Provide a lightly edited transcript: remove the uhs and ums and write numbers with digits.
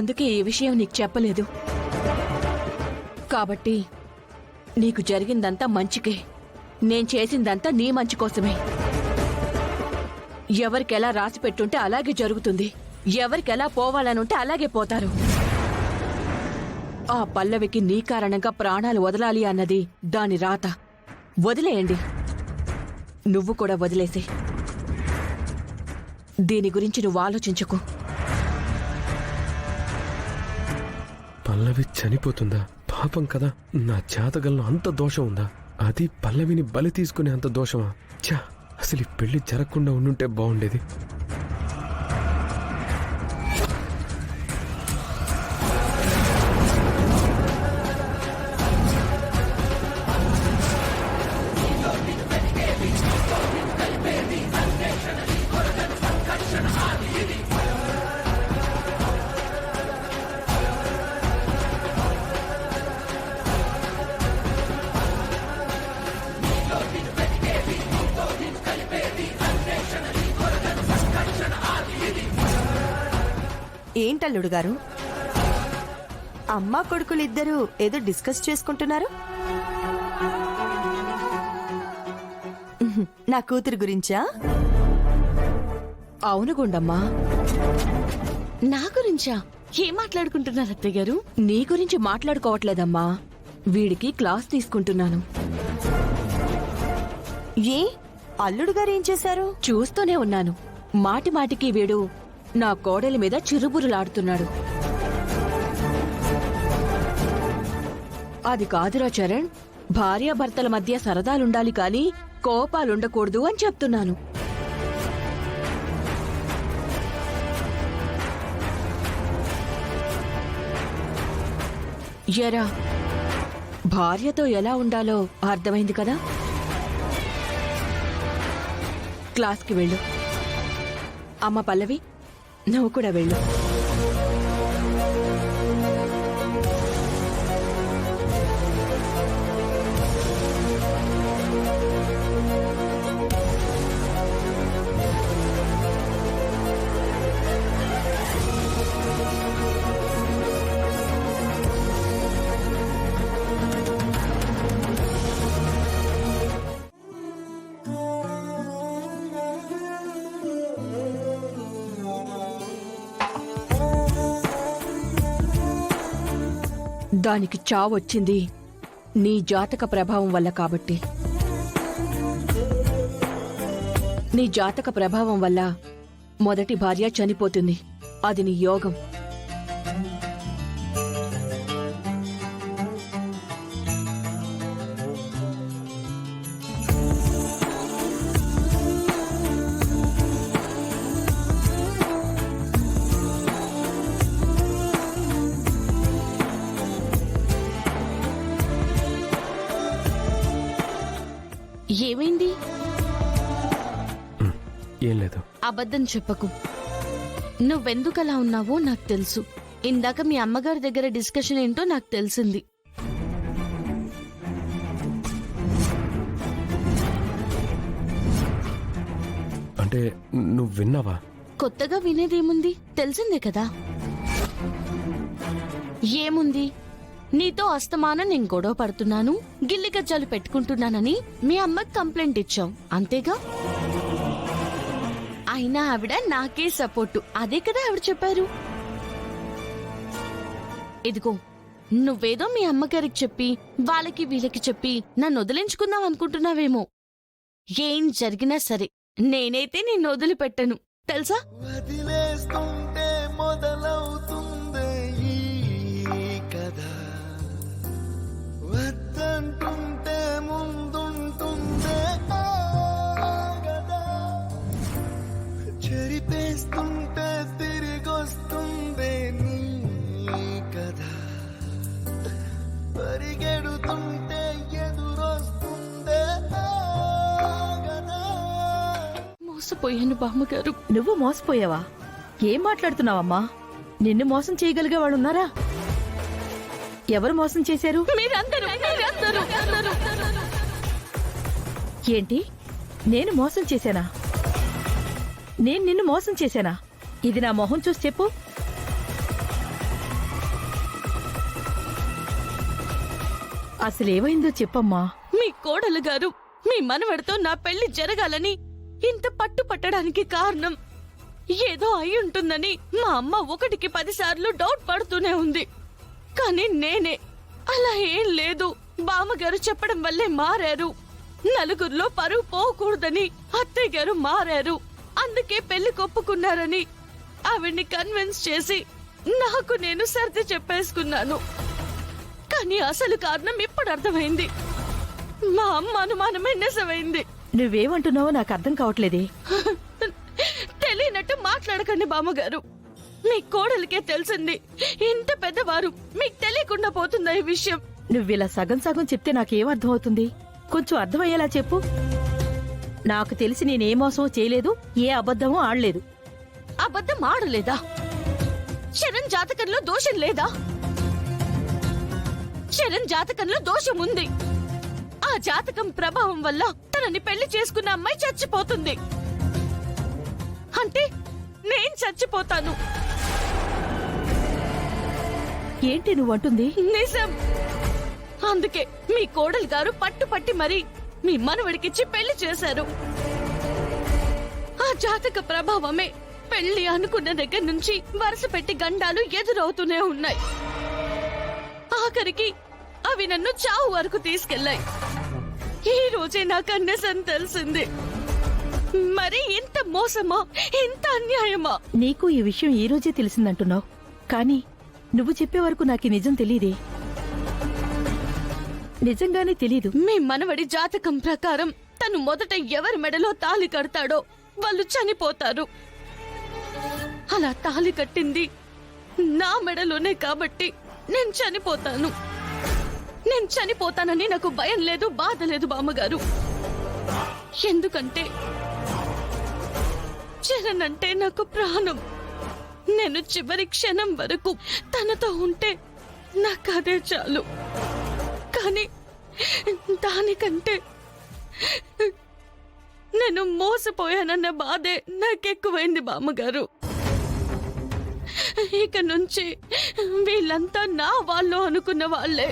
అందుకే ఈ విషయం నీకు చెప్పలేదు. కాబట్టి నీకు జరిగిందంతా మంచికే. నేను చేసిందంతా నీ మంచి కోసమే. ఎవరికెలా రాసి పెట్టుంటే అలాగే జరుగుతుంది. ఎవరికెలా పోవాలనుంటే అలాగే పోతారు. ఆ పల్లవికి నీ కారణంగా ప్రాణాలు వదలాలి అన్నది దాని రాత. వదిలేయండి. నువ్వు కూడా వదిలేసే. దీని గురించి నువ్వు ఆలోచించకు. పల్లవి చనిపోతుందా? పాపం కదా. నా జాతకంలో అంత దోషం ఉందా? అది పల్లవిని బలి తీసుకునే అంత దోషమా? ఛా, అసలు ఈ పెళ్లి జరగకుండా ఉండుంటే బాగుండేది. ఏంటల్లుడు గారు, అమ్మా కొడుకులిద్దరూ ఏదో డిస్కస్ చేసుకుంటున్నారు? నా కూతురు గురించా? అవును గుండమ్మా. నా గురించా? ఏం మాట్లాడుకుంటున్నారు అత్తయ్య గారు? నీ గురించి మాట్లాడుకోవట్లేదమ్మా. వీడికి క్లాస్ తీసుకుంటున్నాను. ఏ అల్లుడు గారు ఏం చేశారు? చూస్తూనే ఉన్నాను. మాటి మాటికి వీడు నా కోడలి మీద చిరుబురులాడుతున్నాడు. అది కాదురా చరణ్. భార్యాభర్తల మధ్య సరదాలుండాలి కాని కోపాలుండకూడదు అని చెప్తున్నాను. ఎరా, భార్యతో ఎలా ఉండాలో అర్థమైంది కదా. క్లాస్కి వెళ్ళు. అమ్మ పల్లవి, నువ్వు కూడా వెళ్ళు. దానికి చావొచ్చింది నీ జాతక ప్రభావం వల్ల. కాబట్టి నీ జాతక ప్రభావం వల్ల మొదటి భార్య చనిపోతుంది. అది నీ యోగం. ఏమైంది? ఏం లేదు. అబద్ధం చెప్పకు. నువ్వెందుకలా ఉన్నావో నాకు తెలుసు. ఇందాక మీ అమ్మగారి దగ్గర డిస్కషన్ ఏంటో నాకు తెలిసింది. అంటే నువ్వు విన్నావా? కొత్తగా వినేదేముంది? తెలిసిందే కదా. ఏముంది? నీతో అస్తమానం నేను గొడవ పడుతున్నాను, గిల్లి గజ్జాలు పెట్టుకుంటున్నానని మీ అమ్మకి కంప్లైంట్ ఇచ్చావు, అంతేగా? అయినా ఆవిడ నాకే సపోర్టు. అదే కదా ఆవిడ చెప్పారు. ఇదిగో, నువ్వేదో మీ అమ్మగారికి చెప్పి వాళ్ళకి వీళ్ళకి చెప్పి నన్ను వదిలించుకుందాం అనుకుంటున్నావేమో. ఏం జరిగినా సరే నేనైతే నిన్ను వదిలిపెట్టను, తెలుసా? వదిలేస్తుంటే మొదలవుతుంది ఈ కథ, వద్దంటుంటే ముందుంటుందే కదా, చెరిపేస్తుంటే తిరిగొస్తుంది నీ కథ, పరిగెడుతుంటే ఎదురొస్తుందే కదా. మోసపోయాను బామ్మగారు. నువ్వు మోసపోయావా? ఏం మాట్లాడుతున్నావమ్మా? నిన్ను మోసం చేయగలిగే వాళ్ళున్నారా? ఎవరు మోసం చేశారు? ఏంటి? నేను మోసం చేశానా? నేను నిన్ను మోసం చేశానా? ఇది నా మొహం చూసి చెప్పు. అసలేమైందో చెప్పమ్మా. మీ కోడలు గారు మీ మనవడితో నా పెళ్లి జరగాలని ఇంత పట్టు పట్టడానికి కారణం ఏదో అయి ఉంటుందని మా అమ్మ 1కి 10 సార్లు డౌట్ పడుతూనే ఉంది. కానీ నేనే అలా ఏం లేదు, బామ్మగారు చెప్పడం వల్లే మారారు. నలుగురిలో పరువు పోకూడదని అత్తయ్య గారు మారారు. అందుకే పెళ్లి కొప్పుకున్నారని ఆవిడ్ని కన్విన్స్ చేసి నాకు నేను సర్ది చెప్పేసుకున్నాను. కానీ అసలు కారణం ఇప్పుడు అర్థమైంది. మా అమ్మ అనుమానమే నిజమైంది. నువ్వేమంటున్నావో నాకు అర్థం కావట్లేదే. తెలియనట్టు మాట్లాడకండి బామ్మగారు. మీ కోడలికే తెలిసింది. ఇంత పెద్దవారు మీకు తెలియకుండా పోతుందా ఈ విషయం? నువ్విలా సగం సగం చెప్తే నాకేం అర్థమవుతుంది? కొంచెం అర్థమయ్యేలా చెప్పు. నాకు తెలిసి నేనే మోసం చేయలేదు, ఏ అబద్ధమూ ఆడలేదు. అబద్ధం ఆడలేదా? శరణ్ జాతకంలో దోషం లేదా? శరణ్ జాతకంలో దోషం ఉంది. ఆ జాతకం ప్రభావం వల్ల తనని పెళ్లి చేసుకున్న అమ్మాయి చచ్చిపోతుంది. అంటే నేను చచ్చిపోతాను. ఏంటి నువ్వంటుంది? నిజం. అందుకే మీ కోడలు గారు పట్టుపట్టి మరి మీ మనవడికిచ్చి పెళ్లి చేశారు. ఆ జాతక ప్రభావమే పెళ్లి అనుకున్న దగ్గర నుంచి వరుస పెట్టి గండాలు ఎదురవుతూనే ఉన్నాయి. ఆఖరికి అవి నన్ను చావు వరకు తీసుకెళ్లాయి. ఈ రోజే నాకు అన్నేసం తెలిసింది. మరి ఇంత మోసమా, ఇంత అన్యాయమా? నీకు ఈ విషయం ఈ రోజే తెలిసిందంటున్నావు, కానీ నువ్వు చెప్పే వరకు నాకు ఈ నిజం తెలీదే. నిజంగానే తెలీదు. మీ మనవడి జాతకం ప్రకారం తను మొదట ఎవరి మెడలో తాళి కడతాడో వాళ్ళు చనిపోతారు. అలా తాళి కట్టింది నా మెడలోనే కాబట్టి నేను చనిపోతాను. నేను చనిపోతానని నాకు భయం లేదు, బాధ లేదు బామ్మగారు. ఎందుకంటే చరణ్ అంటే నాకు ప్రాణం. నేను చివరి క్షణం వరకు తనతో ఉంటే నాకు అదే చాలు. కానీ దానికంటే నేను మోసపోయానన్న బాధే నాకెక్కువైంది బామ్మగారు. ఇక నుంచి వీళ్ళంతా నా వాళ్ళు అనుకున్న వాళ్ళే.